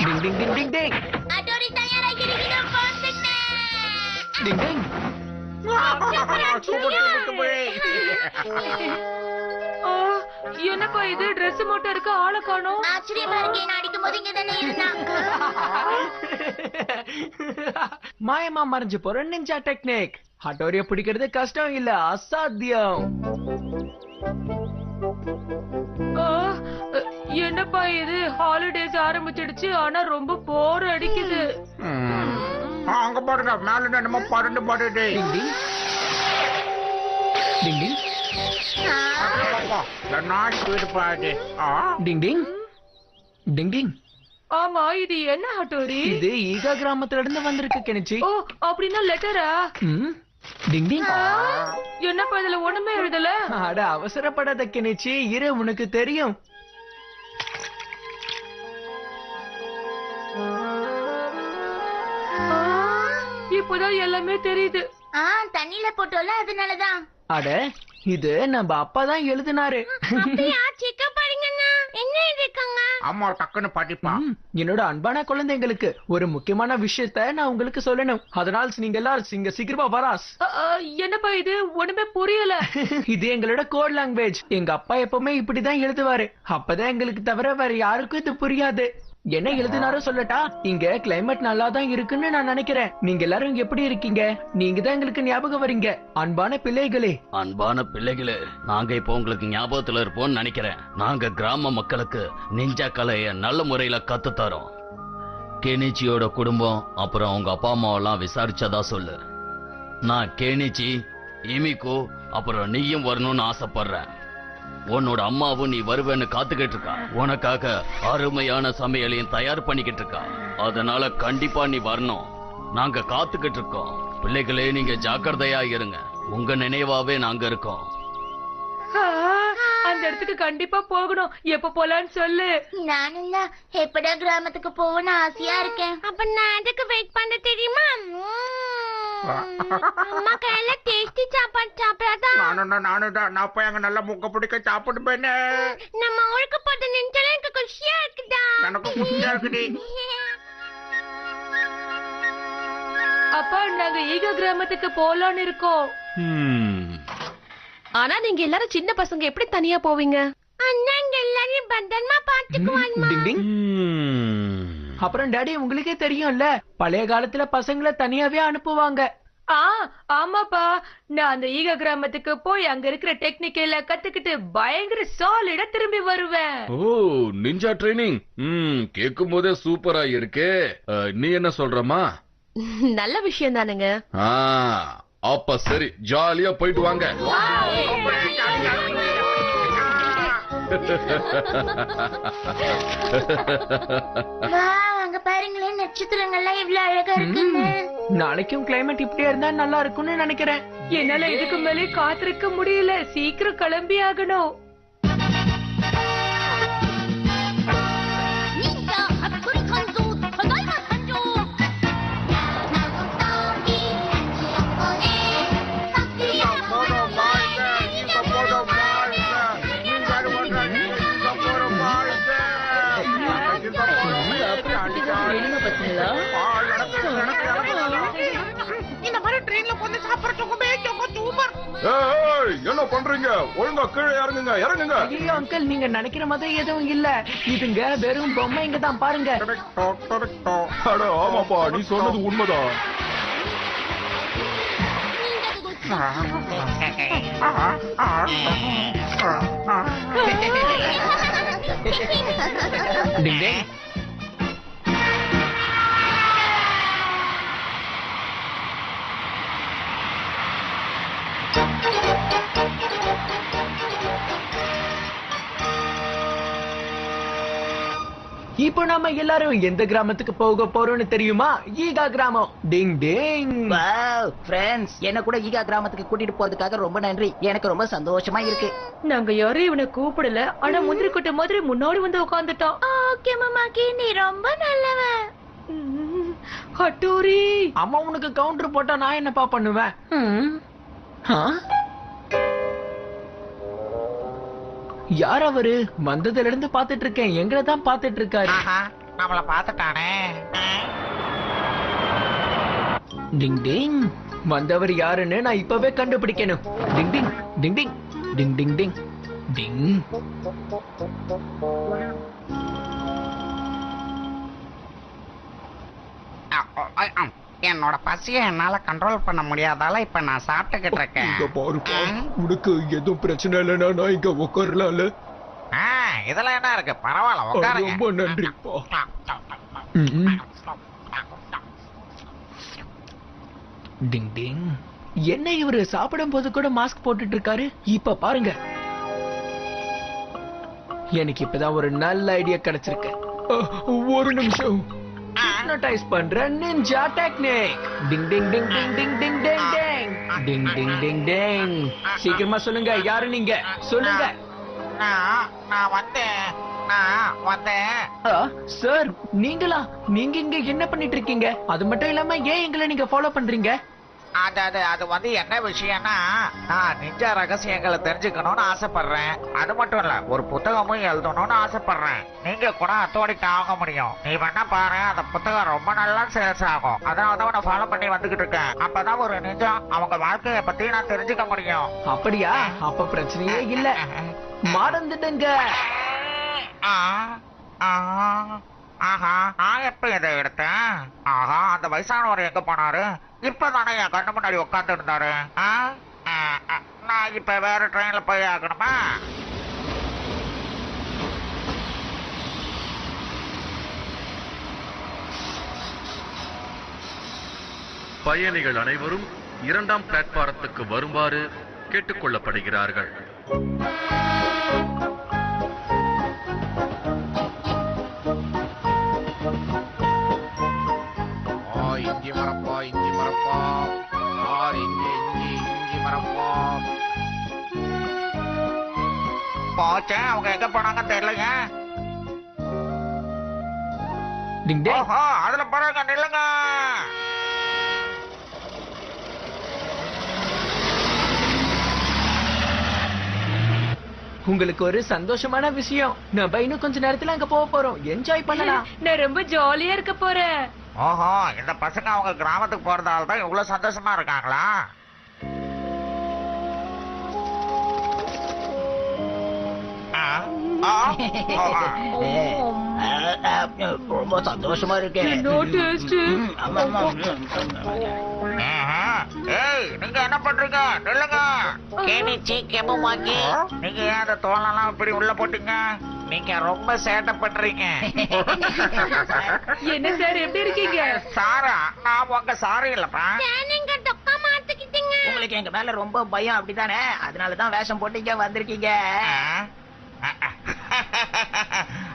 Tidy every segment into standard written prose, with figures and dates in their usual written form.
Ding ding ding ding ding. Adori தயாராகிறீர்கள் போட்டுட்டேன். Ding ding. என்னப்பா இது ட்ரெஸ் மட்டும் இருக்கு ஆளை காணோம். ஆச்சரியமா இருக்கு, நான் அடிக்கும் போது இங்க தானே இருந்தான். மாயமா மறைஞ்சு போற நிஞ்சா டெக்னிக். ஹட்டோரிய பிடிக்கிறது கஷ்டம் இல்ல, அசாத்தியம். என்னப்பா இது ஹாலிடேஸ் ஆரம்பிச்சிடுச்சு, ஆனா ரொம்ப போர் அடிக்குது. அங்க பாருங்க, மேல என்னமோ பறந்து பாடுது. டிங் டிங் டிங் டிங் டிங் டிங். ஆமா, இது என்ன ஹட்டோரி? இது ஈகா கிராமத்துல இருந்து வந்திருக்கு கெனிச்சி. ஓ, அப்படின்னா லெட்டரா? டிங் டிங். என்னப்பா இதுல ஒண்ணுமே எழுதல? அட அவசரப்படாத கெனிச்சி, இரு உனக்கு தெரியும். இப்போதான் எல்லாமே தெரியுது. தண்ணியில போட்டோல, அதனாலதான். அட இது நம்ம அப்பா தான் எழுதினாரு. என்ன இருக்காங்க? அம்மா டக்குன்னு படிப்பா. என்னோட அன்பான குழந்தைங்களுக்கு ஒரு முக்கியமான விஷயத்த நான் உங்களுக்கு சொல்லணும். அதனால் நீங்க எல்லாரும் இங்க சீக்கிரமா வராஸ். என்னப்பா இது ஒண்ணுமே புரியல. இது எங்களோட கோட் லாங்குவேஜ். எங்க அப்பா எப்பவுமே இப்படிதான் எழுதுவாரு. அப்பதான் எங்களுக்கு தவிர வேற யாருக்கும் இது புரியாது. என்ன எழுதினாரோ சொல்லட்டா? இங்க கிளைமேட் நல்லா தான் இருக்குன்னு நான் நினைக்கிறேன். நீங்க எல்லாரும் எப்படி இருக்கீங்க? நீங்க தான் எங்களுக்கு ஞாபகம் வரீங்க, அன்பான பிள்ளைகளே. அன்பான பிள்ளைகளே, நாங்க இப்போ உங்களுக்கு ஞாபகத்துல இருப்போம்னு நினைக்கிறேன். நாங்க கிராம மக்களுக்கு நிஞ்சா கலைய நல்ல முறையில கத்து தரோம். கெனிச்சியோட குடும்பம் அப்புறம் அவங்க அப்பா அம்மாவெல்லாம் விசாரிச்சதா சொல்லு. நான் கெனிச்சி, இமிகோ அப்புறம் நீயும் வரணும்னு ஆசைப்படுறேன். உன்னோட அம்மாவும் நீ வருவேன்னு காத்துக்கிட்டு இருக்கா. உனக்காக அருமையான சமையலையும் தயார் பண்ணிக்கிட்டு இருக்கா. அதனால கண்டிப்பா நீ வரணும். நாங்க காத்துக்கிட்டு இருக்கோம். பிள்ளைகளே, நீங்க ஜாக்கிரதையா இருங்க. உங்க நினைவாவே நாங்க இருக்கோம். அந்த இடத்துக்கு கண்டிப்பா போகணும். எப்ப போலான்னு சொல்லு. நானும் தான் எப்படா கிராமத்துக்கு போகணும்னு ஆசையா இருக்கேன். அப்ப நான் அதுக்கு வெயிட் பண்ண தெரியுமா? அம்மா கையில டேஸ்டி சாப்பாடு சாப்பிடாதான். நானும் தான். நான் போய் அங்க நல்லா முக்க பிடிக்க சாப்பிடுவேன். நம்ம ஊருக்கு போட்டு நினைச்சாலும் எனக்கு குஷியா இருக்குதா? எனக்கு குஷியா இருக்குடி. அப்பா, நாங்க ஈகா கிராமத்துக்கு போலான்னு இருக்கோம். ஆனா நீங்க எல்லாரும் சின்ன பசங்க எப்படி தனியா போவீங்க? அண்ணாங்க எல்லாரும் பத்திரமா பாத்துக்குவாங்க. டிங் டிங். அப்புறம் டாடி, உங்களுக்கே தெரியும்ல, பழைய காலத்துல பசங்களை தனியாவே அனுப்புவாங்க. ஆமாப்பா, நான் அந்த ஈகா கிராமத்துக்கு போய் அங்க இருக்கிற டெக்னிக் எல்லாம் கத்துக்கிட்டு பயங்கர சாலிடா திரும்பி வருவேன். ஓ, நிஞ்சா ட்ரைனிங். கேக்கும் போதே சூப்பரா இருக்கே. நீ என்ன சொல்றமா? நல்ல விஷயம் தானுங்க. அப்ப சரி, ஜாலியா போயிட்டு வாங்க. அங்க பாருங்களேன், நட்சத்திரங்கள்லாம் இவ்வளவு அழகா இருக்குன்னு. நாளைக்கும் கிளைமேட் இப்படியே இருந்தா நல்லா இருக்கும்னு நினைக்கிறேன். என்னால இதுக்கு மேலே காத்திருக்க முடியல. சீக்கிரம் கிளம்பி ஆகணும். என்ன பண்றீங்க? ஒழுங்கா கீழே இறங்குங்க, இறங்குங்க. ஐயோ அங்கிள், நீங்க நினைக்கிற மாதிரி எதுவும் இல்ல. இதுங்க வெறும் பொம்மைங்க தான், பாருங்க. அட ஆமாப்பா, நீ சொன்னது உண்மைதான். டிங் டிங். இப்போ நாம எல்லாரும் எந்த கிராமத்துக்கு போக போறோம்னு தெரியுமா? ஈகா கிராமம். டிங் டிங். வாவ் ஃப்ரெண்ட்ஸ், என்ன கூட ஈகா கிராமத்துக்கு கூட்டிட்டு போறதுக்காக ரொம்ப நன்றி. எனக்கு ரொம்ப சந்தோஷமா இருக்கு. நாங்க யாரும் இவனை கூப்பிடல, ஆனா முந்திரி கொட்டை மாதிரி முன்னாடி வந்து உட்கார்ந்துட்டான். ஓகே மாமா, நீ ரொம்ப நல்லவன். ஹட்டோரி, அம்மா உனக்கு கவுண்டர் போட்டா நான் என்னப்பா பண்ணுவேன்? யார் அவரு? வந்ததுல இருந்து பாத்துட்டு இருக்கேன், எங்களை தான் பாத்துட்டு இருக்காரு. ஆஹா, நம்மள பாத்துட்டானே. டிங் டிங். வந்தவர் யாருன்னு நான் இப்பவே கண்டுபிடிக்கணும். டிங் டிங் டிங் டிங் டிங் டிங் டிங் டிங். என்னோட பசியை என்னால கண்ட்ரோல் பண்ண முடியாதால இப்ப நான் சாப்பிட்டுக்கிட்டு இருக்கேன். இங்க பாருப்பா, உனக்கு எதுவும் பிரச்சனை இல்லைன்னா நான் இங்க உட்காரலாம்ல? இதுல என்ன இருக்கு, பரவாயில்ல உட்காருங்க. ரொம்ப நன்றிப்பா. டிங் டிங். என்ன இவரு சாப்பிடும் போது கூட மாஸ்க் போட்டுட்டு இருக்காரு? இப்ப பாருங்க, எனக்கு இப்பதான் ஒரு நல்ல ஐடியா கிடைச்சிருக்கு. ஒரு நிமிஷம். ஹிப்னோடைஸ் பண்ற நிஞ்சா டெக்னிக். டிங் டிங் டிங் டிங் டிங் டிங் டிங் டிங் டிங் டிங் டிங் டிங். சீக்கிரமா சொல்லுங்க, யாரு நீங்க? சொல்லுங்க. நான் வந்தேன். சார், நீங்களா? நீங்க இங்க என்ன பண்ணிட்டு இருக்கீங்க? அது மட்டும் இல்லாம ஏன் எங்களை நீங்க ஃபாலோ பண்றீங்க? அது வந்து என்ன விஷயம்னா, நான் நிஞ்சா ரகசியங்களை தெரிஞ்சுக்கணும்னு ஆசைப்படுறேன். அது மட்டும் இல்ல, ஒரு புத்தகமும் எழுதணும்னு ஆசைப்படுறேன். நீங்க கூட அத்தோடிக்கு ஆக முடியும். நீ வேணா பாரு, அந்த புத்தகம் ரொம்ப நல்லா சேல்ஸ் ஆகும். அதனாலதான் நான் ஃபாலோ பண்ணி வந்துகிட்டு இருக்கேன். அப்பதான் ஒரு நிஜா அவங்க வாழ்க்கைய பத்தி நான் தெரிஞ்சுக்க முடியும். அப்படியா? அப்ப பிரச்சனையே இல்ல, மறந்துடுங்க. ஆஹா, நான் எப்ப இதை எடுத்தேன்? ஆஹா, அந்த வயசானவர் எங்க போனாரு? இப்பதானே என் கண்ணு முன்னாடி உட்கார்ந்து இருந்தாரு. நான் இப்ப வேற ட்ரெயின்ல போய் ஆகணுமா? பயணிகள் அனைவரும் 2ஆம் பிளாட்பாரத்துக்கு வருமாறு கேட்டுக்கொள்ளப்படுகிறார்கள். இஞ்சி மரப்பா, இஞ்சி மரப்பா, இஞ்சி மரப்பா. போச்சே, அவங்க எங்க போனாங்க தெரியலங்க. டிங் டிங். ஓஹோ, அதுல போறாங்க, நில்லுங்க. உங்களுக்கு ஒரு சந்தோஷமான விஷயம், நம்ம இன்னும் கொஞ்ச நேரத்துல அங்க போக போறோம். என்ஜாய் பண்ணலாம். நான் ரொம்ப ஜாலியா இருக்க போறேன். ஓஹோ, இந்த பசங்க அவங்க கிராமத்துக்கு போறதால தான் இவ்வளவு சந்தோஷமா இருக்காங்களா? ரொம்ப சந்தோஷமா இருக்கேன். No taste. ஏய், நீங்க என்ன பண்றீங்க? நில்லுங்க. கேனிச்சி கெமுமாக்கி, நீங்க ஏன் அந்த தோலெல்லாம் இப்படி உள்ள போட்டீங்க? நீங்க ரொம்ப சேட்டை பண்றீங்க. என்ன சார், எப்படி இருக்கீங்க? சாரா, நான் உங்க சாரி இல்லப்பா. நீங்க தொக்கா மாத்திக்கிட்டீங்க. உங்களுக்கு எங்க மேல ரொம்ப பயம் அப்படித்தானே? அதனாலதான் வேஷம் போட்டு இங்க வந்திருக்கீங்க.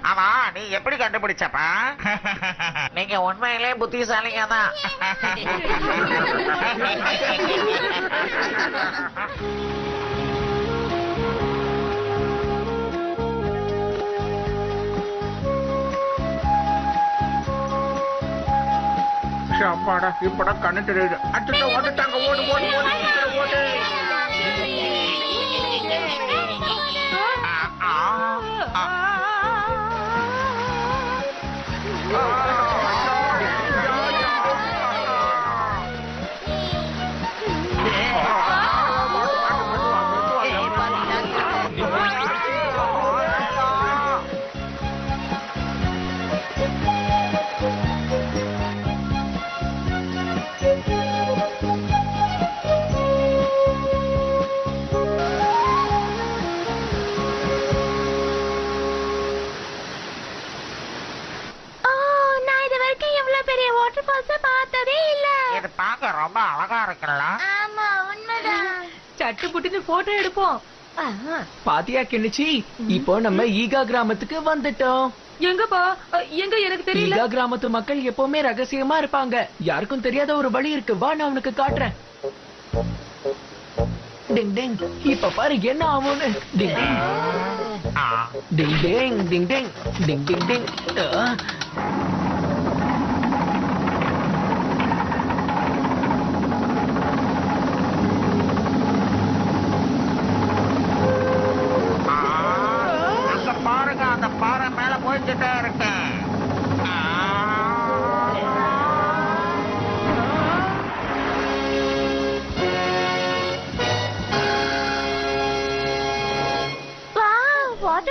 ஆமா, நீ எப்படி கண்டுபிடிச்சப்பா? நீங்க உண்மையிலே புத்திசாலிங்க தான். இப்பதான் கண்ணு தெரியுது. அச்சோ, வந்துட்டாங்க. ஓடு ஓடு ஓடு, சீக்கிரம் ஓடு. இது பார்க்க ரொம்ப அழகா இருக்குல்ல? ஆமா, உண்மைதான். சட்டு புட்டுன்னு போட்டோ எடுப்போம். பாத்தியா கிணிச்சி, இப்போ நம்ம ஈகா கிராமத்துக்கு வந்துட்டோம். எங்கப்பா? எங்க? எனக்கு தெரியல. ஈகா கிராமத்து மக்கள் எப்பவுமே ரகசியமா இருப்பாங்க. யாருக்கும் தெரியாத ஒரு வழி இருக்கு, வா நான் உனக்கு காட்டுறேன். டிங் டிங். இப்ப பாரு என்ன ஆகும்னு. டிங் டிங் டிங் டிங் டிங் டிங் டிங் டிங்.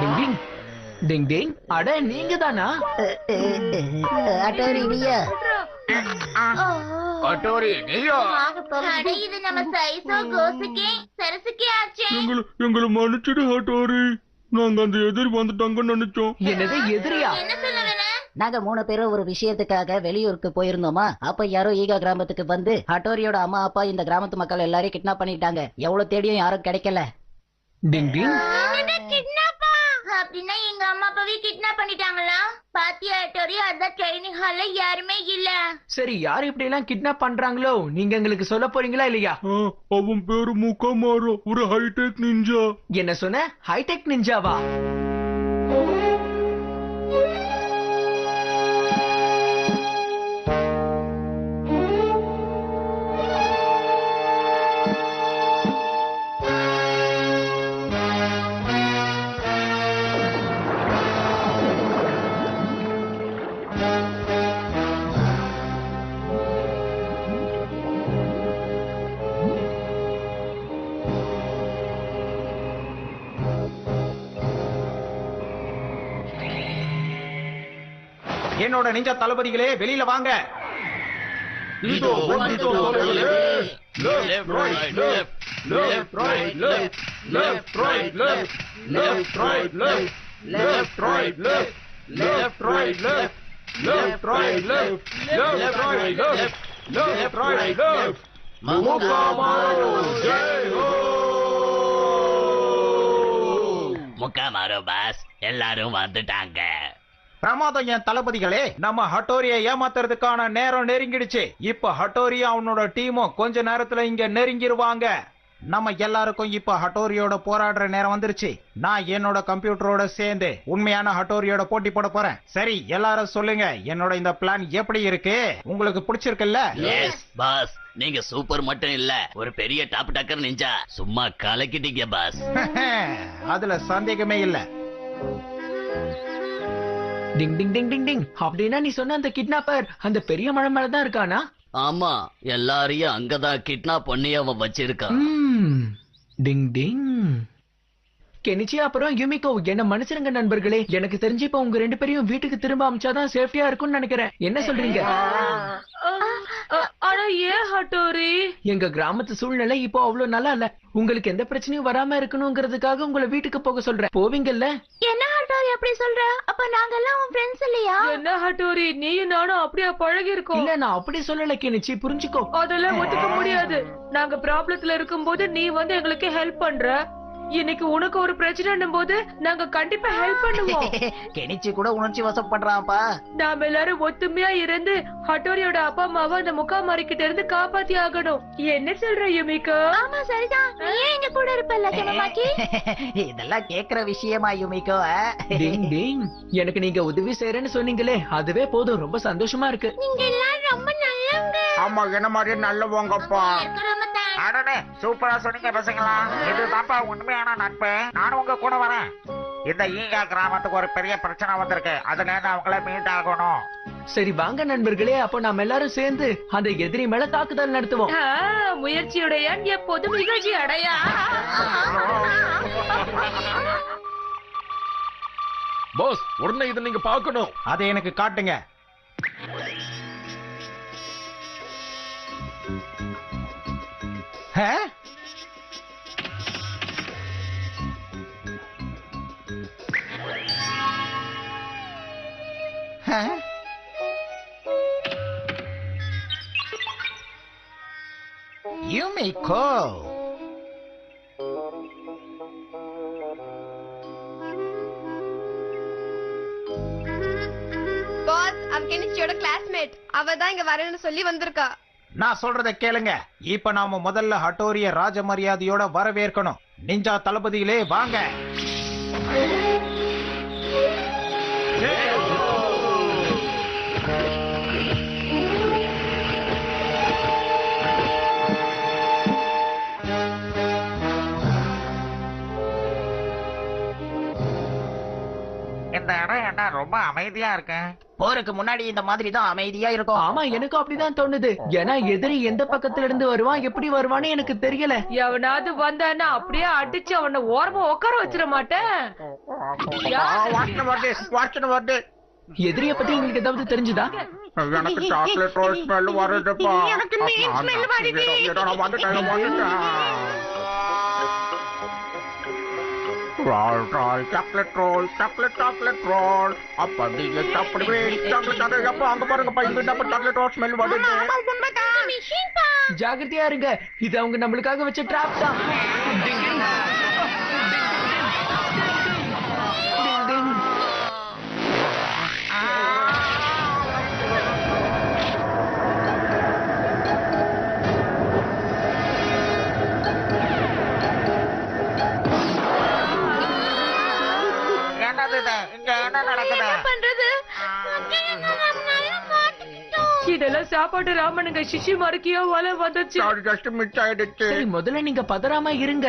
டிங் டிங் டிங் டிங். அட நீங்க தானா? அட்டோரி நீயா? கட்டோரி நீயா? அட இது நம்ம சைஸோ கோசுக்கே சரசுக்கே ஆச்சே. எங்களை மன்னிச்சிடு ஹட்டோரி. நாங்க அந்த எதிரி வந்துட்டாங்கன்னு நினைச்சோம். என்னது எதிரியா? என்ன சொல்ல வர? நாங்க 3 பேரும் ஒரு விஷயத்துக்காக வெளியூருக்கு போயிருந்தோமா. அப்ப யாரோ ஈகா கிராமத்துக்கு வந்து ஹட்டோரியோட அம்மா அப்பா இந்த கிராமத்து மக்கள் எல்லாரையும் கிட்னாப் பண்ணிட்டாங்க. எவ்வளவு தேடியும் யாரும் கிடைக்கல. டிங் டிங். கிட்னாப்பா? அப்படின்னா எங்க அம்மா அப்பாவே கிட்னாப் பண்ணிட்டாங்களா? பாத்தியா டோரி, அதான் ட்ரைனிங் ஹால்ல யாருமே இல்ல. சரி, யார் இப்படி எல்லாம் கிட்னாப் பண்றாங்களோ நீங்க எங்களுக்கு சொல்ல போறீங்களா இல்லையா? அவன் பேரு முகாமாரோ, ஒரு ஹைடெக் நிஞ்சா. என்ன சொன்ன? ஹைடெக் நிஞ்சாவா? என்னோட நிஞ்சா தளபதிகளே, வெளியில வாங்க. இதோ வந்துட்டோம் தோழர்களே. Left, right, left. Left, right, left. Left, right, left. Left, right, left. Left, right, left. Left, right, left. Left, right, left. Left, right, left. Left, right, left. முகாமாரோ Jai Ho. முகாமாரோ pass, எல்லாரும் வந்துட்டாங்க. பிரமாதம் என் தளபதிகளே. நம்ம ஹட்டோரியை ஏமாத்துறதுக்கான நேரம் நெருங்கிடுச்சு. இப்ப ஹட்டோரியும் அவனோட டீமும் கொஞ்ச நேரத்துல இங்க நெருங்கிருவாங்க. நம்ம எல்லாருக்கும் இப்ப ஹட்டோரியோட போராடுற நேரம் வந்துருச்சு. நான் என்னோட கம்ப்யூட்டரோட சேர்ந்து உண்மையான ஹட்டோரியோட போட்டி போட போறேன். சரி, எல்லாரும் சொல்லுங்க, என்னோட இந்த பிளான் எப்படி இருக்கு? உங்களுக்கு பிடிச்சிருக்குல்ல? எஸ் பாஸ், நீங்க சூப்பர் மட்டும் இல்ல, ஒரு பெரிய டாப் டக்கர் நிஞ்சா. சும்மா கலக்கிட்டீங்க பாஸ். அதுல சந்தேகமே இல்ல. டிங் டிங் டிங் டிங் டிங். அப்படின்னா நீ சொன்ன அந்த கிட்னாப்பர் அந்த பெரிய மலை மேல தான் இருக்கானா? ஆமா, எல்லாரையும் அங்கதான் கிட்னாப் பண்ணி அவன் வச்சிருக்கான். டிங் டிங். கெனிச்சி அப்புறம் யுமிகோ, என்ன மனுஷருங்க நண்பர்களே. எனக்கு தெரிஞ்சு இப்ப உங்க 2 பேரையும் வீட்டுக்கு திரும்ப அமிச்சாதான் சேஃப்டியா இருக்கும்னு நினைக்கிறேன். என்ன சொல்றீங்க? ஆனா ஏன் ஹட்டோரி? எங்க கிராமத்து சூழ்நிலை இப்போ அவ்வளவு நல்லா இல்ல. உங்களுக்கு எந்த பிரச்சனையும் வராம இருக்கணுங்கிறதுக்காக உங்களை வீட்டுக்கு போக சொல்றேன். போவீங்கல்ல? என்ன ஹட்டோரி அப்படி சொல்ற? அப்ப நாங்கெல்லாம் உன் ஃப்ரெண்ட்ஸ் இல்லையா? என்ன ஹட்டோரி, நீயும் நானும் அப்படியே பழகி இருக்கோம். இல்ல, நான் அப்படி சொல்லல கெனிச்சி, புரிஞ்சுக்கோ. அதெல்லாம் ஒத்துக்க முடியாது. நாங்க ப்ராப்ளத்துல இருக்கும்போது நீ வந்து எங்களுக்கு ஹெல்ப் பண்ற. இன்னைக்கு உனக்கு ஒரு பிரச்சனை போது நாங்க கண்டிப்பா ஹெல்ப் பண்ணுவோம். கெனிச்சி கூட உணர்ச்சி வசப்படுறான்ப்பா. நாம எல்லாரும் ஒத்துமையா இருந்து ஹட்டோரியோட அப்பா அம்மாவை அந்த முகாமாரி கிட்ட இருந்து காப்பாத்தி ஆகணும். என்ன சொல்ற யுமிகோ? ஆமா சரிதான். நீ எங்க கூட இருப்பல்ல கமமாக்கி? இதெல்லாம் கேக்குற விஷயமா யுமிகோ? டிங் டிங். எனக்கு நீங்க உதவி செய்யறேன்னு சொன்னீங்களே, அதுவே போதும். ரொம்ப சந்தோஷமா இருக்கு. நீங்க எல்லாம் ரொம்ப நல்லவங்க. ஆமா, என்ன மாதிரி நல்லவங்கப்பா. ரொம்ப thanks. அடனே, சூப்பரா சொன்னீங்க பசங்களா. இதுதான்ப்பா உண்மையான நட்பு. நானும் உங்க கூட வரேன். இந்த ஈகா கிராமத்துக்கு ஒரு பெரிய பிரச்சனை வந்திருக்கு. அதுல இருந்து அவங்கள மீட் ஆகணும். சரி வாங்க நண்பர்களே, அப்போ நாம எல்லாரும் சேர்ந்து அந்த எதிரி மேல தாக்குதல் நடத்துவோம். முயற்சியுடைய எப்போதும் நிகழ்ச்சி அடையா. பாஸ், உடனே இதை நீங்க பார்க்கணும். அதை எனக்கு காட்டுங்க. யுமிகோ, பாஸ், அவ கெனிச்சியோட கிளாஸ்மேட். அவ தான் இங்க வரேன்னு சொல்லி வந்திருக்கா. நான் சொல்றத கேளுங்க. இப்ப நாம முதல்ல ஹட்டோரிய ராஜ மரியாதையோட வரவேற்கணும். நிஞ்சா தளபதிகளே வாங்க. இந்த இடம் என்ன ரொம்ப அமைதியா இருக்கு? போருக்கு முன்னாடி இந்த மாதிரி தான் அமைதியா இருக்கும். ஆமா, எனக்கும் அப்படிதான் தோணுது. ஏன்னா எதிரி எந்த பக்கத்துல இருந்து வருவான், எப்படி வருவான்னு எனக்கு தெரியல. எவனாவது வந்தானா அப்படியே அடிச்சு அவனை ஓரமா உட்கார வச்சிட மாட்டேன். வாசனை வருது. எதிரிய பத்தி உங்களுக்கு ஏதாவது தெரிஞ்சுதா? எனக்கு சாக்லேட் ரோல் ஸ்மெல் வருதுப்பா. எனக்கு மீன் ஸ்மெல் வருது. நான் வந்துட்டேன். சாக்லேட் ரோல் அப்ப நீங்க சாப்பிடுவே சாக்லேட் அப்ப அங்க பாருங்கப்பா இங்க சாக்லேட் ரோல் ஸ்மெல் வருது. ஜாகிரதையா இருங்க, இது அவங்க நம்மளுக்காக வச்ச ட்ராப் தான். டிங் டிங். டிங் டிங். இதெல்லாம் சாப்பாடு ராமனுங்க சிஷி மறுக்கியோ வலை வந்துச்சு. சரி, முதல்ல நீங்க பதறாம இருங்க.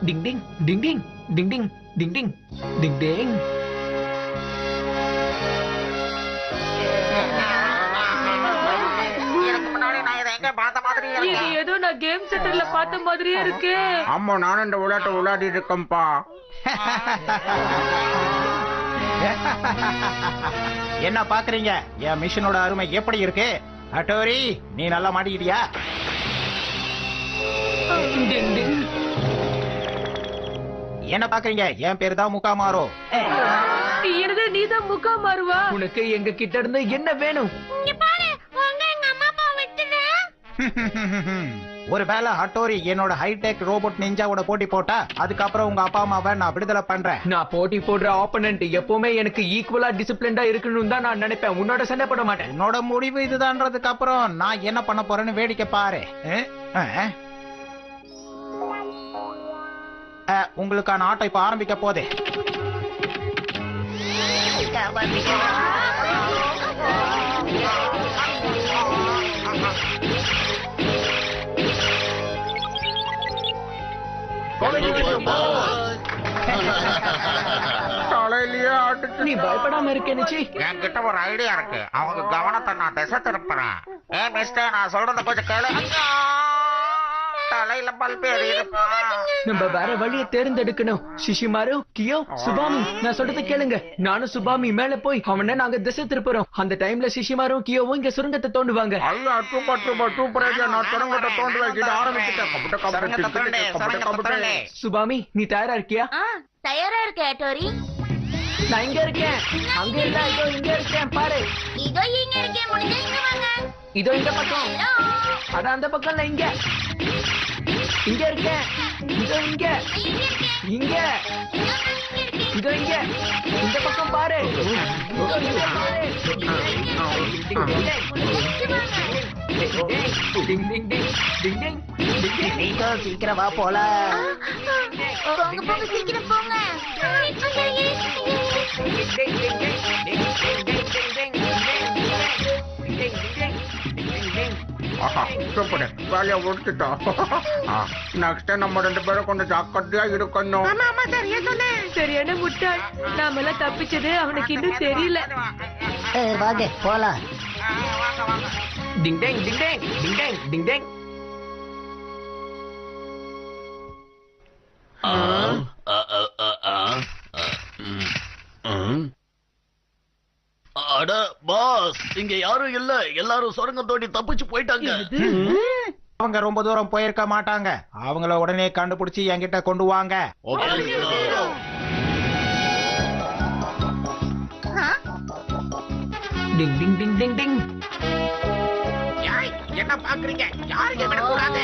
டிங் டிங் டிங் டிங் டிங் டிங் டிங் டிங் டிங் டிங். இது ஏதோ நான் கேம் சென்டர்ல பார்த்த மாதிரியே இருக்கு. ஆமா, நானும் இந்த விளையாட்டை விளையாடி இருக்கேன்ப்பா. என்ன பாக்குறீங்க? என் மிஷனோட அருமை எப்படி இருக்கு? ஹட்டோரி, நீ நல்லா மாட்டிக்கிட்டியா? என்ன பாக்குறீங்க? என் பேரு தான் முகாமாரோ. எனக்கு நீதான் முக்கா மாறுவா. உனக்கு எங்க கிட்ட இருந்து என்ன வேணும்? ஒருவேளை ஹட்டோரி என்னோட ஹைடெக் ரோபோட் நிஞ்சாவோட போட்டி போட்டா அதுக்கப்புறம் உங்க அப்பா அம்மாவை நான் விடுதலை பண்றேன். நான் போட்டி போடுற ஆப்போனன்ட் எப்பவுமே எனக்கு ஈக்குவலா டிசிப்ளின்டா இருக்கணும் தான் நான் நினைப்பேன். உன்னோட சண்டை போட மாட்டேன். உன்னோட முடிவு இதுதான்றதுக்கு அப்புறம் நான் என்ன பண்ண போறேன்னு வேடிக்கை பாரு. உங்களுக்கான ஆட்டம் இப்ப ஆரம்பிக்க போதே. நீ பயப்படாம இருக்க நிச்சி. என்கிட்ட ஒரு ஐடியா இருக்கு. அவங்க கவனத்தை நான் திசை திருப்புறேன். மிஸ்டர், நான் சொல்றத கொஞ்சம் கேளு. தலையில பல்பு எரியுதுப்பா. நம்ம வேற வழியை தேர்ந்தெடுக்கணும். சிஷிமாரு, கியோ, சுபாமி, நான் சொல்றது கேளுங்க. நானும் சுபாமி மேல போய் அவனை நாங்க திசை திருப்புறோம். அந்த டைம்ல சிஷிமாரும் கியோவும் இங்க சுரங்கத்தை தோண்டுவாங்க. சுபாமி, நீ தயாரா இருக்கியா? தயாரா இருக்க ஹட்டோரி. நான் இங்க இருக்கேன். அங்க இல்ல, இதோ இங்க இருக்கேன் பாரு. இதோ இங்க இருக்கேன். முடிஞ்சா இங்க வாங்க. இதோ இந்த பக்கம். அதான் அந்த பக்கம் இல்ல, இங்க இங்க இருக்கேன். இதோ இங்க இங்க இதோ இங்க இந்த பக்கம் பாரு. சீக்கிரம் வா போலாம். போங்க போங்க, சீக்கிரம் போங்க. வேலையை முடிச்சுட்டோம். நெக்ஸ்ட் நம்ம 2 பேரும் கொஞ்சம் ஜாக்கிரதையா இருக்கணும். சரியான முட்டாள். நாமெல்லாம் தப்பிச்சது அவனுக்கு இன்னும் தெரியல. வாங்க போலாம். டிங் டேங் டிங் டேங் டிங் டேங் டிங் டேங். அட பாஸ், இங்க யாரும் இல்ல. எல்லாரும் சுரங்கம் தோண்டி தப்பிச்சு போயிட்டாங்க. அவங்க ரொம்ப தூரம் போயிருக்க மாட்டாங்க. அவங்கள உடனே கண்டுபிடிச்சு என்கிட்ட கொண்டு வாங்க. டிங் டிங் டிங் டிங் டிங். என்ன பாக்குறீங்க? யாருக்கு விடக்கூடாது.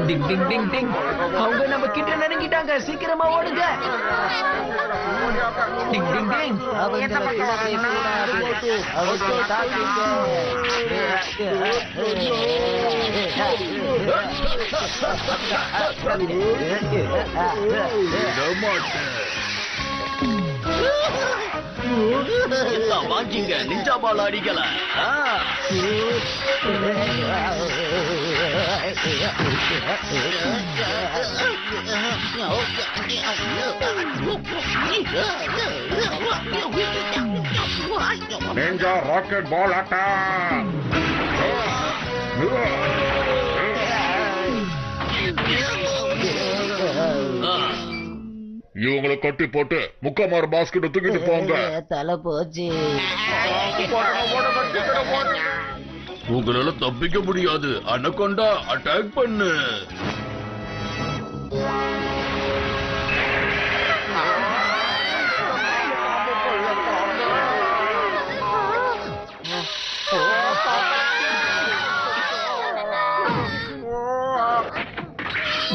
டிங் டிங் டிங் டிங். அவங்க நம்ம கிட்ட நெருங்கிட்டாங்க. சீக்கிரமா ஓடுங்க. டிங் டிங் டிங். எல்லாம் வாங்கிங்க, நிஞ்சா பால் அடிக்கல. நிஞ்சா ராக்கெட் பால் அட்டாக். இவங்களை கட்டி போட்டு முக்கமாறு பாஸ்கெட் தூக்கிட்டு போங்க. தலை போச்சு. உங்களால தப்பிக்க முடியாது. அனகொண்டா அட்டாக் பண்ணு.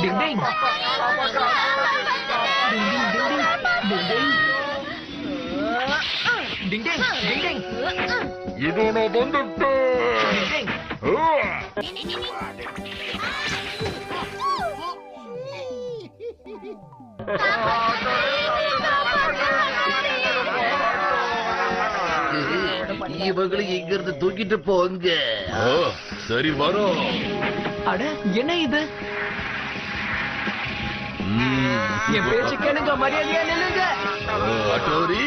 டிங் டிங் டிங் டிங் டிங் டிங். இது நான் வந்துட்டேன். இவங்களை இங்க இருந்து தூக்கிட்டு போங்க. சரி வரோம். அட என்ன இது? என் பேச்சு கேளுங்க, மரியாதையா நில்லுங்க. அட்டோரி,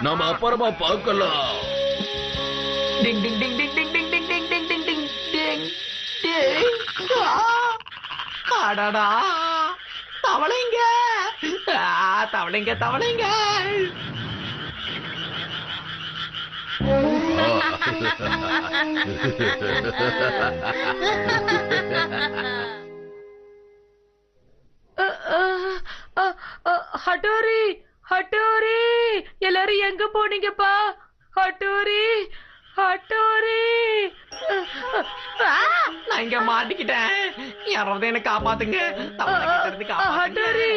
நாம அப்புறமா பார்க்கலாம். டிங் டிங் டிங் டிங் டிங் டிங் டிங் டிங் டிங் டிங் டிங் டிங் டிங். அடடா, தவளைங்க, தவளைங்க தவளைங்க. ஹட்டோரி, ஹட்டோரி, எல்லாரும் எங்க போனீங்கப்பா? Hattori, Hattori. நான் இங்க மாட்டிக்கிட்டேன். யாராவது என்ன காப்பாத்துங்க. ஹட்டோரி,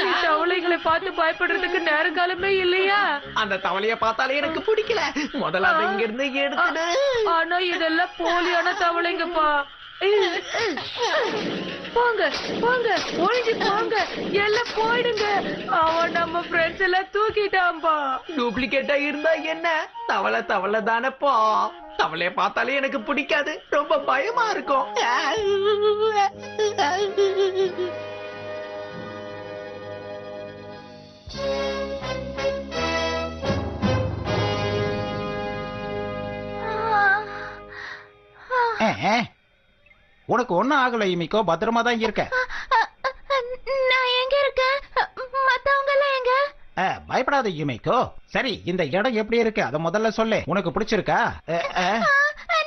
நீ தவளைகளை பார்த்து பயப்படுறதுக்கு நேரங்காலமே இல்லையா? அந்த தவளைய பார்த்தாலே எனக்கு பிடிக்கல. முதல்ல அதை இங்க இருந்து எடுத்துடு. ஆனா இதெல்லாம் போலியான தவளைங்கப்பா. போங்க போங்க, ஒழிஞ்சு போங்க, எல்லாம் போயிடுங்க. அவன் நம்ம ஃப்ரெண்ட்ஸ் எல்லாம் தூக்கிட்டான்பா. டூப்ளிகேட்டா இருந்தா என்ன? தவளை தவளை தானப்பா. தவளைய பார்த்தாலே எனக்கு பிடிக்காது. ரொம்ப பயமா இருக்கும். உனக்கு ஒண்ணும் ஆகல இமிக்கோ, பத்திரமா தான் இருக்க. நான் எங்க இருக்கேன்? மத்தவங்க எல்லாம் எங்க? பயப்படாத இமிக்கோ. சரி, இந்த இடம் எப்படி இருக்கு அத முதல்ல சொல்லு. உனக்கு பிடிச்சிருக்கா?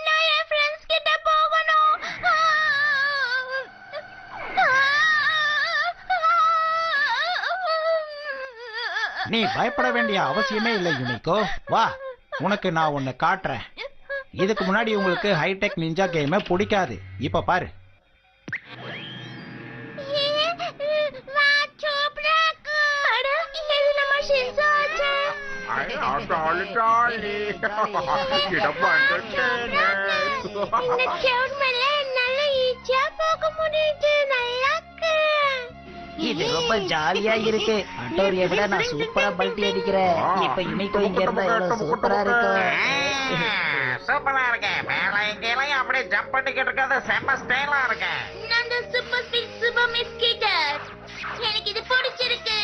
நான் என் ஃப்ரெண்ட்ஸ் கிட்ட போகணும். நீ பயப்பட வேண்டிய அவசியமே இல்லை யுமிக்கோ. வா, உனக்கு நான் ஒன்னு காட்டுறேன். இதுக்கு முன்னாடி உங்களுக்கு ஹைடெக் நிஞ்சா கேம் பிடிக்காது. இப்ப பாரு. இது ரொம்ப ஜாலியா இருக்கு. அட்டோரியை விட நான் சூப்பரா பல்ட்டி அடிக்கிறேன். இப்ப யுமிக்கோ இங்க இருந்தா எவ்வளவு சூப்பரா இருக்கும். சூப்பரா இருக்கேன். மேல எங்கேயும் அப்படியே ஜம்ப் பண்ணிக்கிட்டு இருக்கிறது செம்ம ஸ்டைலா இருக்கேன். நான் சூப்பர் ஸ்பீட் சூப்பர் மிஸ்கிட்டர். எனக்கு இது பிடிச்சிருக்கு.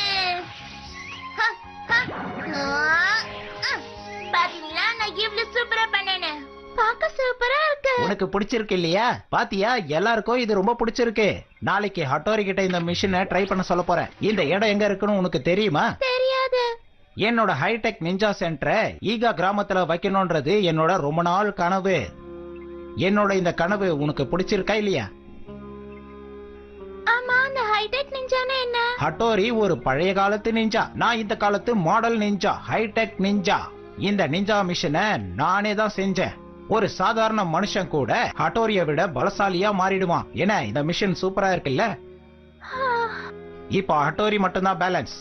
பாத்தீங்களா, நான் இவ்வளவு சூப்பரா பண்ணேன். பார்க்க சூப்பரா இருக்கு. உனக்கு பிடிச்சிருக்கு இல்லையா? பாத்தியா, எல்லாருக்கும் இது ரொம்ப பிடிச்சிருக்கு. நாளைக்கு ஹட்டோரி கிட்ட இந்த மிஷினை ட்ரை பண்ண சொல்ல போறேன். இந்த இடம் எங்க இருக்குன்னு உனக்கு தெரியுமா? தெரியாது. என்னோட ஹைடெக் நிஞ்சா சென்டரை ஈகா கிராமத்துல வைக்கணும்ன்றது என்னோட ரொம்ப நாள் கனவு. என்னோட இந்த கனவு உனக்கு பிடிச்சிருக்கா இல்லையா? ஆமா, அந்த ஹைடெக் நிஞ்சானா என்ன? ஹட்டோரி ஒரு பழைய காலத்து நிஞ்சா. நான் இந்த காலத்து மாடல் நிஞ்சா, ஹைடெக் நிஞ்சா. இந்த நிஞ்சா மிஷனை நானே தான் செஞ்சேன். ஒரு சாதாரண மனுஷன் கூட ஹட்டோரியை விட பலசாலியா மாறிடுவான். ஏன்னா இந்த மிஷன் சூப்பரா இருக்குல்ல. இப்ப ஹட்டோரி மட்டும்தான் பேலன்ஸ்.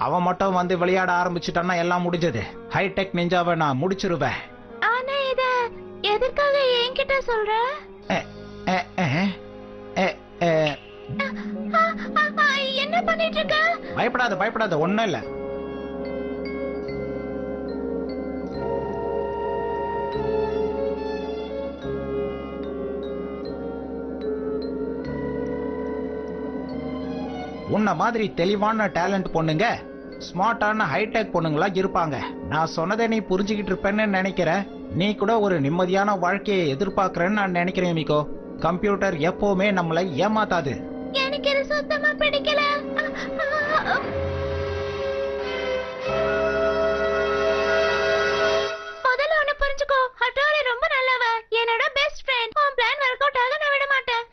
அவன் மட்டும் வந்து விளையாட ஆரம்பிச்சுட்டான்னா எல்லாம் முடிஞ்சது. ஹைடெக் நிஞ்சாவை நான் முடிச்சிருவேன். ஆனா இத எதற்காக என்கிட்ட சொல்ற? என்ன பண்ணிட்டு இருக்க? பயப்படாத பயப்படாத, ஒண்ணும் இல்ல. உன்ன மாதிரி தெளிவான டேலண்ட் பொண்ணுங்க ஸ்மார்ட்டான ஹைடெக் பொண்ணுங்களா இருப்பாங்க. நான் சொன்னதை நீ புரிஞ்சுக்கிட்டு இருப்பேன்னு நினைக்கிறேன். நீ கூட ஒரு நிம்மதியான வாழ்க்கையை எதிர்பார்க்கறேன்னு நான் நினைக்கிறேன் மிகோ. கம்ப்யூட்டர் எப்பவுமே நம்மளை ஏமாத்தாது. எனக்கு இது சுத்தமா பிடிக்கல. முதல்ல ஒண்ணு புரிஞ்சுக்கோ, ஹட்டோரி ரொம்ப நல்லவ, என்னோட பெஸ்ட் ஃப்ரெண்ட். உன் பிளான் வொர்க் அவுட் ஆக நான் விட மாட்டேன்.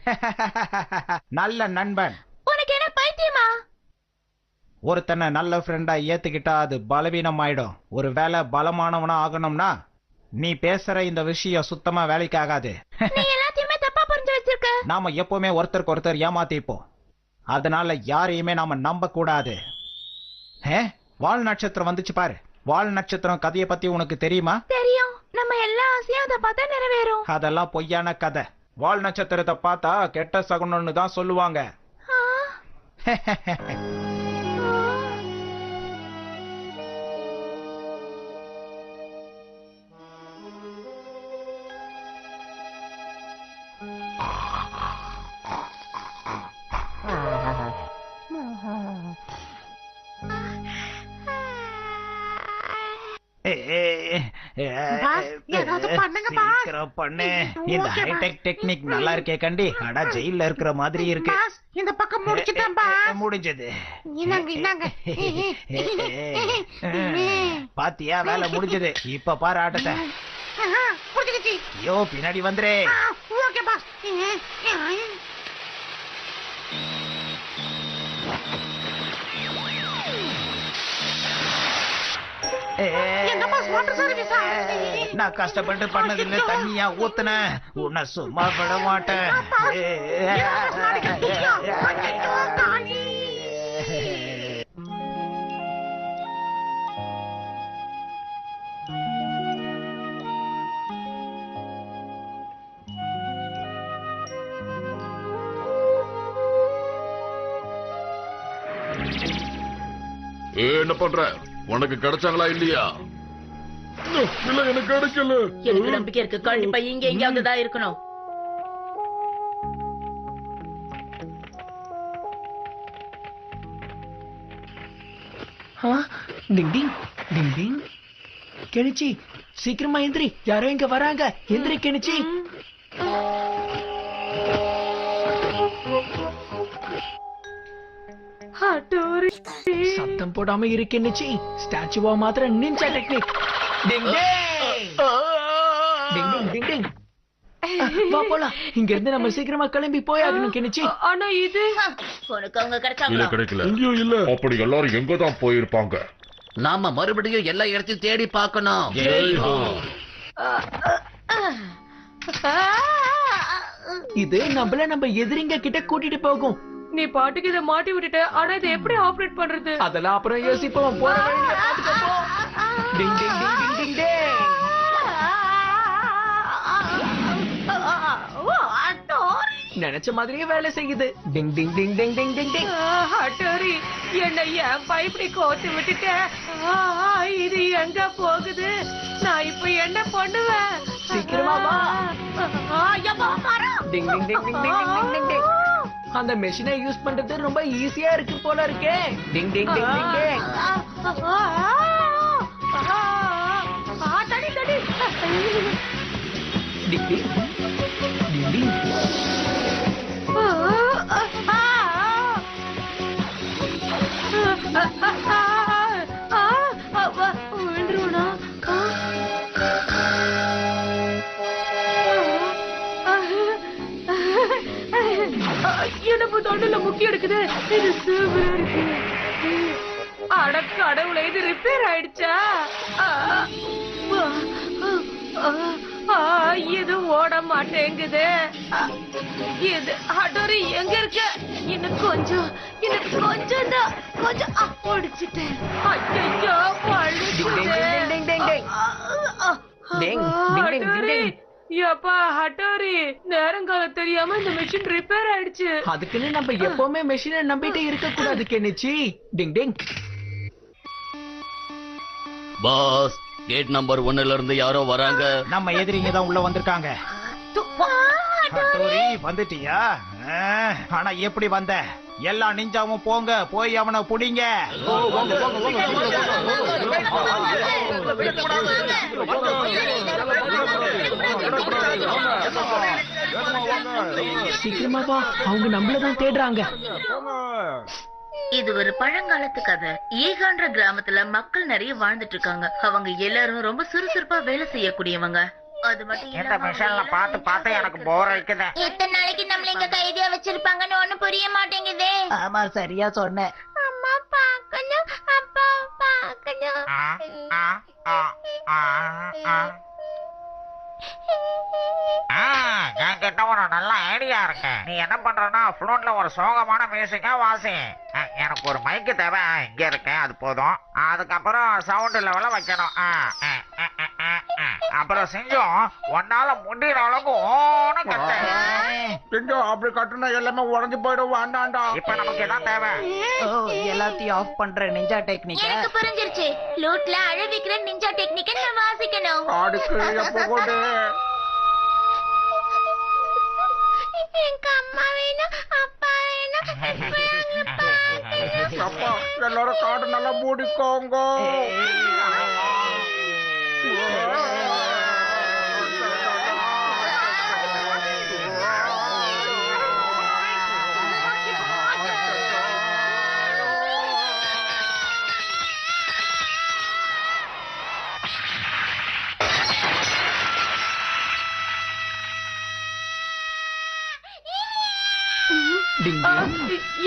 நல்ல நண்பன். உனக்கு என்ன பைத்தியமா? ஒருத்தனை நல்ல ஃப்ரெண்டா ஏத்துக்கிட்டா அது பலவீனம் ஆயிடும். ஒரு வேலை பலமானவனா ஆகணும்னா நீ பேசுற இந்த விஷயம் சுத்தமா வேலைக்கு ஆகாது. நீ எல்லாத்தையுமே தப்பா புரிஞ்சு வச்சிருக்க. நாம எப்பவுமே ஒருத்தருக்கு ஒருத்தர் ஏமாத்திப்போம். அதனால யாரையுமே நாம நம்ப கூடாது. வால் நட்சத்திரம் வந்துச்சு பாரு. வால் நட்சத்திரம் கதையை பத்தி உனக்கு தெரியுமா? தெரியும். நம்ம எல்லா ஆசையும் அதை பார்த்தா நிறைவேறும். அதெல்லாம் பொய்யான கதை. வால் நட்சத்திரத்தை பார்த்தா கெட்ட சகுனம்னு தான் சொல்லுவாங்க. பண்ணு. இந்த ஹைடெக் டெக்னிக் நல்லா இருக்கே கண்டி. அடா ஜெயில இருக்கிற மாதிரி இருக்கு. இந்த பக்கம் முடிச்சிட்டேன் பாஸ். முடிஞ்சது. இன்னாங்க. பாத்தியா, வேலை முடிஞ்சது. இப்ப பாரு ஆட்டத்தை. புடிச்சிடுச்சு. ஐயோ, பின்னாடி வந்துரு. Okay boss. நான் கஷ்டப்பட்டு பண்ணதில்லை, தண்ணியா ஊத்துன. உன்னை சும்மா விட மாட்டேன். என்ன பண்ற? உனக்கு கிடைச்சாங்களா இல்லையா? இல்ல, எனக்கு கிடைக்கல. எனக்கு நம்பிக்கை இருக்கு, கண்டிப்பா இங்க எங்கேயாவது தான் இருக்கணும். டிங் டிங் டிங் டிங். கெனிச்சி, சீக்கிரமா எந்திரி. யாரோ இங்க வராங்க. எந்திரி கெனிச்சி. சத்தம் போடாம இருக்கேன்னுச்சு. ஸ்டாச்சுவா மாத்திர நிஞ்சா டெக்னிக். டிங் டிங் டிங் டிங். வா போலாம். இங்க இருந்து நம்ம சீக்கிரமா கிளம்பி போயாகணும் கெனிச்சி. ஆனா இது உனக்கு அவங்க கிடைச்சாங்களா? கிடைக்கல. இல்ல. அப்படி எல்லாரும் எங்க தான் போயிருப்பாங்க? நாம மறுபடியும் எல்லா இடத்தையும் தேடி பார்க்கணும். இது நம்ம எதிரிங்க கிட்ட கூட்டிட்டு போகும். நீ பாட்டுக்கு இதை மாட்டி விட்டுட்ட. ஆனா இதை எப்படி ஆபரேட் பண்றது? அதெல்லாம் அப்புறம் யோசிப்போம். போற வழியில பாத்துக்கோ. டிங் டிங் டிங் டிங் டிங் டிங். நினைச்ச மாதிரியே வேலை செய்யுது. டிங் டிங் டிங் டிங் டிங் டிங் டிங். ஹட்டோரி, என்ன ஏன் இப்படி கோத்து விட்டுட்ட? இது எங்க போகுது? நான் இப்ப என்ன பண்ணுவேன்? சீக்கிரமா வா. டிங் டிங் டிங் டிங் டிங் டிங் டிங் டிங். அந்த மெஷினை யூஸ் பண்றது ரொம்ப ஈஸியா இருக்கு போல இருக்கே. டிங் டிங் டிங் டிங் டிங். தடி தடி. டிங் டிங் டிங் டிங். விழுந்துருவனா? எனக்கு தொண்டல முக்கியம் இருக்குது. இது சூப்பரா இருக்கு. அட கடவுளே, இது ரிப்பேர் ஆயிடுச்சா? இது ஓட மாட்டேங்குது. இது ஹட்டோரி எங்க இருக்க? இன்னும் கொஞ்சம் தான். கொஞ்சம் ஒடிச்சிட்டேன். ஐயோ, எப்பா ஹட்டோரி, நேரங்காலம் தெரியாம இந்த மெஷின் ரிப்பேர் ஆயிடுச்சு. அதுக்குன்னு நம்ம எப்பவுமே மெஷினை நம்பிட்டு இருக்க கூடாது கெனிச்சி. டிங் டிங். பாஸ், கேட் நம்பர் 1ல இருந்து யாரோ வராங்க. நம்ம எதிரிங்க தான் உள்ள வந்திருக்காங்க. ஹட்டோரி, வந்துட்டியா? ஆனா எப்படி வந்த? எல்லா நிஞ்சாவும் போங்க, போய் அவனை புடிங்க. சீக்கிரமா வா, அவங்க நம்மளதான் தேடுறாங்க. இது ஒரு பழங்காலத்து கதை. ஈகான்ற கிராமத்துல மக்கள் நிறைய வாழ்ந்துட்டு இருக்காங்க. அவங்க எல்லாரும் ரொம்ப சுறுசுறுப்பா வேலை செய்யக்கூடியவங்க. அது மட்டும் இந்த மிஷன்ல பார்த்து பார்த்து எனக்கு போர் அடிக்குது. எத்தனை நாளைக்கு நம்மள இங்க கைதியா வச்சிருப்பாங்கன்னு ஒண்ணும் புரிய மாட்டேங்குதே. ஆமா, சரியா சொன்னேன். அம்மா பார்க்கணும், அப்பா பார்க்கணும். என்கிட்ட ஒரு நல்ல ஐடியா இருக்கு. நீ என்ன பண்றனா, ஃப்ளூட்ல ஒரு சோகமான மியூசிக்கா வாசி. எனக்கு ஒரு மைக்கு தேவை, இங்க இருக்கேன், அது போதும். அதுக்கப்புறம் சவுண்ட் லெவல வைக்கணும். அப்புறம் செஞ்சோம் ஒன்னால முடிகிற அளவுக்கு ஓன கட்ட. அப்படி கட்டுனா எல்லாமே உடஞ்சு போயிடும். வேண்டாண்டா, இப்ப நமக்கு இதான் தேவை. எல்லாத்தையும் ஆஃப் பண்ற நிஞ்சா டெக்னிக். எனக்கு புரிஞ்சிருச்சு. ஃப்ளூட்ல அழவிக்கிற நிஞ்சா டெக்னிக்கை நான் வாசிக்கணும். எனக்கு அம்மா வேணும், அப்பா வேணும். அப்பா, எல்லாரும் காடு நல்லா மூடிக்கோங்க.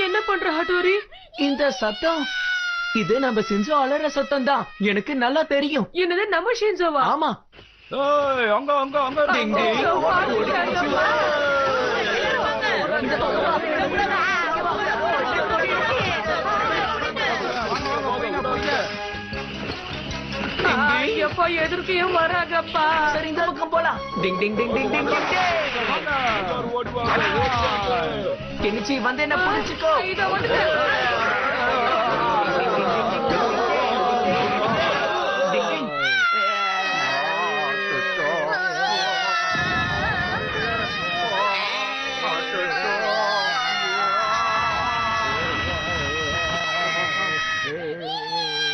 என்ன பண்ற ஹட்டோரி? இந்த சத்தம், இது நம்ம சின்சோ அலற சத்தம் தான். எனக்கு நல்லா தெரியும். என்னது, நம்ம ஷின்சோவா? ஆமா. அங்க அங்க அங்க டிங் டிங். எப்பா எதிர்க்கையும் வராங்கப்பா. சரி, இந்த பக்கம் போலாம். டிங் டிங் டிங் டிங் டிங் டிங். கெனிச்சி வந்து என்ன புடிச்சுக்கோ. இத வந்து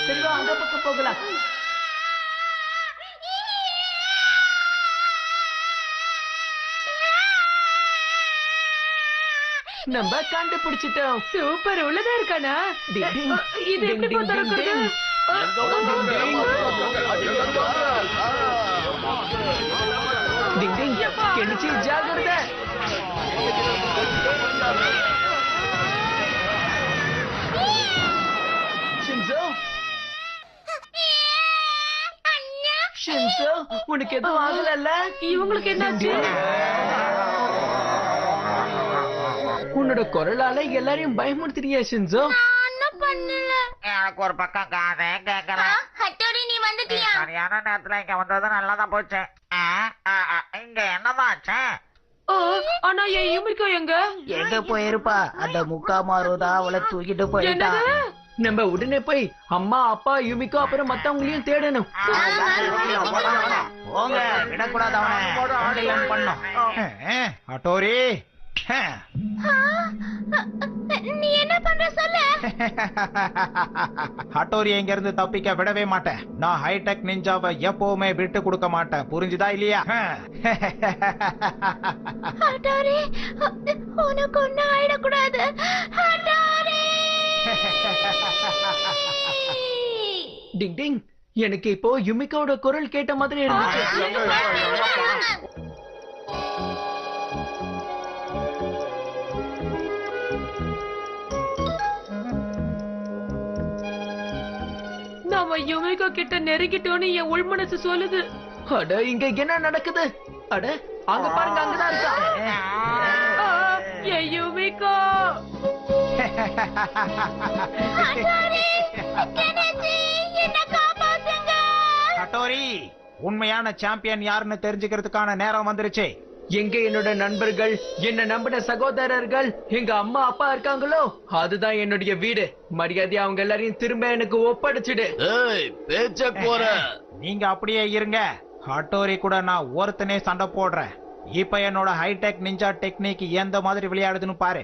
சரி வா, அந்த பக்கம் போகலாம். நம்ம கண்டுபிடிச்சிட்டோம். சூப்பர், உள்ளதா இருக்கானா? இது எப்படி போறதுக்கு? டிங் டிங். கெனிச்சி ஜாகிரதை. ஷின்சோ, ஷின்சோ, உனக்கு எதுவும் ஆகலல்ல? இவங்களுக்கு என்னாச்சு? உன்னோட குரலால எல்லாரையும் பயமுறுத்துறியா ஷின்சோ? எனக்கு ஒரு பக்கம் காதே கேட்கல. ஹட்டோரி, நீ வந்துட்டியா? சரியான நேரத்துல இங்க வந்தது நல்லதான் போச்சு. இங்க என்னதான் ஆச்சு? ஆனா என் யுமிகோ எங்க போயிருப்பா? அந்த முக்கா மாறுதா அவளை தூக்கிட்டு போயிட்டா. நம்ம உடனே போய் அம்மா, அப்பா, யுமிகோ அப்புறம் மத்தவங்களையும் தேடணும். போங்க, விடக்கூடாது அவனை. பண்ணோம். அட்டோரி, நீ என்ன பண்ற சொல்லு. ஹட்டோரி இங்க இருந்து தப்பிக்க விடவே மாட்டேன். நான் ஹைடெக் நிஞ்சாவை எப்பவுமே விட்டு கொடுக்க மாட்டேன். புரிஞ்சுதா இல்லையா? ஹட்டோரி, உனக்கு ஒண்ணும் ஆயிடக்கூடாது. ஹட்டோரி. டிங் டிங். எனக்கு இப்போ யுமிகோட குரல் கேட்ட மாதிரி இருந்துச்சு. நாம யுமிகோ கிட்ட நெருங்கிட்டோன்னு என் உள்மனசு சொல்லுது. அட, இங்க என்ன நடக்குது? அட, அங்க பாருங்க, அங்கதான் இருக்கா. என் யுமிகோ. ஹட்டோரி, உண்மையான சாம்பியன் யாருன்னு தெரிஞ்சுக்கிறதுக்கான நேரம் வந்துருச்சு. எங்க என்னோட நண்பர்கள், என்ன நம்பின சகோதரர்கள், எங்க அம்மா அப்பா இருக்காங்களோ அதுதான் என்னுடைய வீடு. மரியாதையா அவங்க எல்லாரையும் திரும்ப எனக்கு ஒப்படைச்சிடு. பேச்ச போற. நீங்க அப்படியே இருங்க. ஹட்டோரி கூட நான் ஒருத்தனே சண்டை போடுறேன். இப்ப என்னோட ஹைடெக் நிஞ்சா டெக்னிக் எந்த மாதிரி விளையாடுதுன்னு பாரு.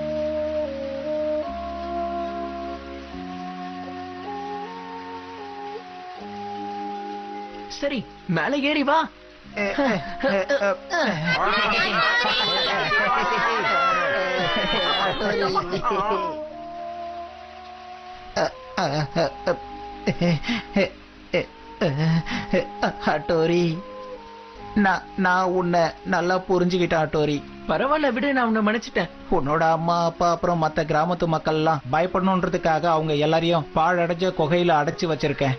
சரி மேல ஏறி வா. ஹட்டோரி, நான் உன்னை நல்லா புரிஞ்சுக்கிட்டேன் ஹட்டோரி. பரவாயில்ல விடு, நான் உன்னை மன்னிச்சிட்டேன். உன்னோட அம்மா அப்பா அப்புறம் மத்த கிராமத்து மக்கள் எல்லாம் பயப்படணுன்றதுக்காக அவங்க எல்லாரையும் பாழடைஞ்ச குகையில அடைச்சு வச்சிருக்கேன்.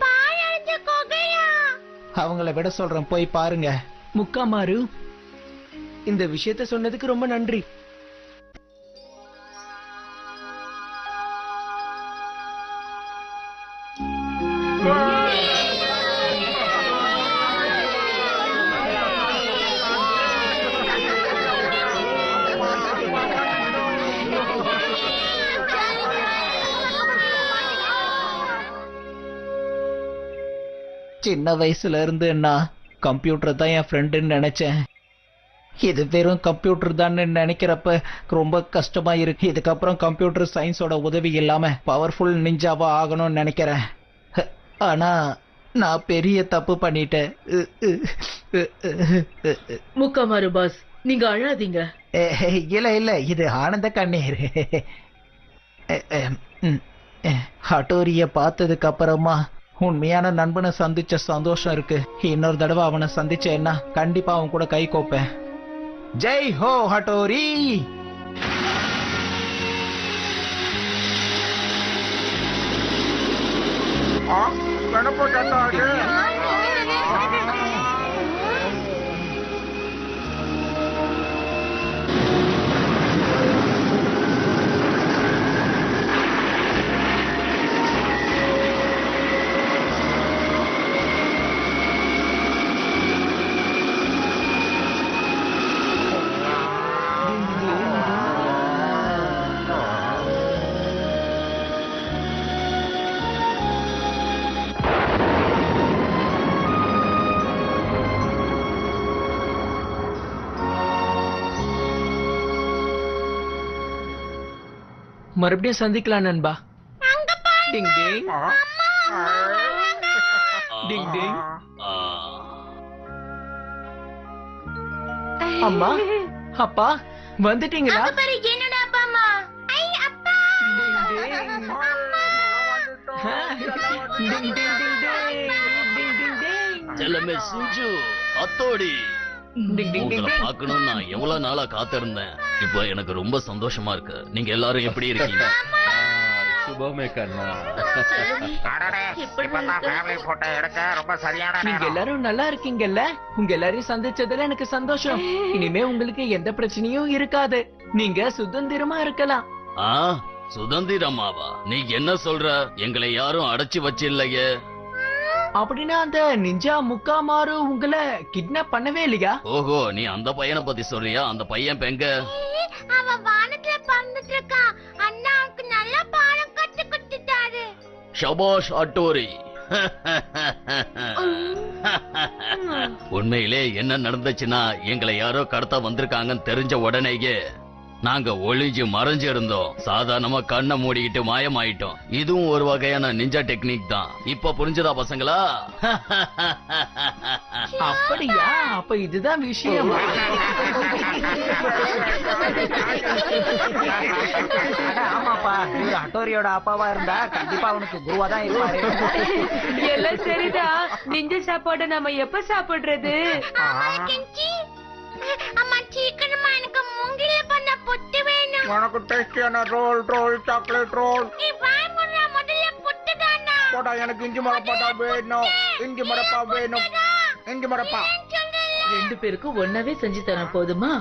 அவங்கள விட சொல்றேன், போய் பாருங்க. முக்காமாரு, இந்த விஷயத்த சொன்னதுக்கு ரொம்ப நன்றி. சின்ன வயசுல இருந்து நான் கம்ப்யூட்டர் தான் என் ஃப்ரெண்டுன்னு நினைச்சேன். இது வெறும் கம்ப்யூட்டர் தான் நினைக்கிறப்ப ரொம்ப கஷ்டமா இருக்கு. இதுக்கப்புறம் கம்ப்யூட்டர் சயின்ஸோட உதவி இல்லாம பவர்ஃபுல் நிஞ்சாவா ஆகணும்னு நினைக்கிறேன். ஆனா நான் பெரிய தப்பு பண்ணிட்டேன். முக்காமாரு பாஸ், நீங்க அழாதீங்க. இல்ல இது ஆனந்த கண்ணீர். ஹட்டோரிய பார்த்ததுக்கு அப்புறமா உண்மையான நண்பனை சந்திச்ச சந்தோஷம் இருக்கு. இன்னொரு தடவை அவனை சந்திச்சேன்னா கண்டிப்பா அவன் கூட கை கோப்பேன். ஜெய் ஹோ ஹட்டோரி. மறுபடியும் சந்திக்கலாம் நண்பா. டிங் டிங் டிங் டிங். அம்மா அப்பா வந்துட்டீங்களா? என்னோட அப்பா அம்மா. ஐ அப்பா. டிங் டிங் டிங் டிங் டிங் டிங். செல்லமே சிஞ்சு, அத்தோடி, உங்களை பார்க்கணும்னு நான் எவ்வளவு நாளா காத்திருந்தேன். இப்போ எனக்கு ரொம்ப சந்தோஷமா இருக்கு. நீங்க எல்லாரும் எப்படி இருக்கீங்க? சுபமே கண்ணா. போட்டோ எடுக்க ரொம்ப சரியான நீங்க எல்லாரும் நல்லா இருக்கீங்கல்ல? உங்க எல்லாரையும் சந்திச்சதுல எனக்கு சந்தோஷம். இனிமே உங்களுக்கு எந்த பிரச்சனையும் இருக்காது. நீங்க சுதந்திரமா இருக்கலாம். சுதந்திரமாவா? நீ என்ன சொல்ற? எங்களை யாரும் அடைச்சு வச்சு இல்லையே. அப்படின்னா அந்த நிஞ்சா முக்காமாரு உங்களை கிட்னாப் பண்ணவே இல்லையா? ஓஹோ, நீ அந்த பையனை பத்தி சொல்றியா? அந்த பையன் எங்க? அவன் வானத்துல பறந்துட்டு இருக்கான். அண்ணாவுக்கு நல்ல பாடம் கத்து கொடுத்துட்டாரு. ஷபாஷ் அட்டோரி. உண்மையிலே என்ன நடந்துச்சுன்னா, எங்களை யாரோ கடத்த வந்திருக்காங்கன்னு தெரிஞ்ச உடனேயே நாங்க ஒளிஞ்சு மறைஞ்சு இருந்தோம். சாதாரணமா கண்ணை மூடிக்கிட்டு மாயமாயிட்டோம். இதுவும் ஒரு வகையான நிஞ்சா டெக்னிக் தான். இப்ப புரிஞ்சதா பசங்களா? அப்படியா? அப்ப இதுதான் விஷயம். ஆமாப்பா, ஹட்டோரியோட அப்பாவா இருந்தா கண்டிப்பா அவனுக்கு குருவா தான் இருப்பாரு. எல்லாம் சரிதான். நிஞ்ச சாப்பாடு நம்ம எப்ப சாப்பிடுறது? அம்மா சீக்கிரமா எனக்கு மூங்கில பண்ண புட்டு வேணும். உனக்கு டேஸ்டியான ரோல் சாக்லேட் ரோல். நீ வாய் மூடுற, முதல்ல புட்டு தானா? போடா, எனக்கு இஞ்சி மரப்பா வேணும். இஞ்சி மரப்பா வேணும். இஞ்சி மரப்பா. 2 பேருக்கும் ஒன்னாவே செஞ்சு தரேன், போதுமா?